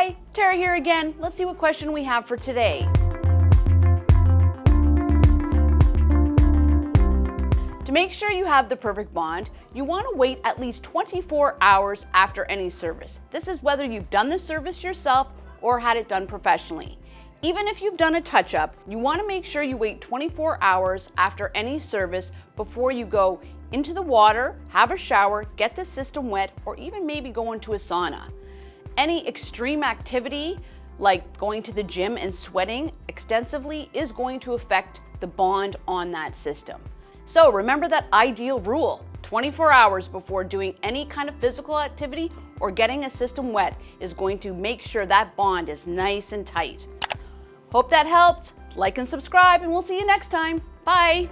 Hi, Tara here again. Let's see what question we have for today. To make sure you have the perfect bond, you want to wait at least 24 hours after any service. This is whether you've done the service yourself or had it done professionally. Even if you've done a touch-up, you want to make sure you wait 24 hours after any service before you go into the water, have a shower, get the system wet, or even maybe go into a sauna. Any extreme activity, like going to the gym and sweating extensively, is going to affect the bond on that system. So remember that ideal rule: 24 hours before doing any kind of physical activity or getting a system wet is going to make sure that bond is nice and tight. Hope that helped. Like and subscribe, and we'll see you next time. Bye.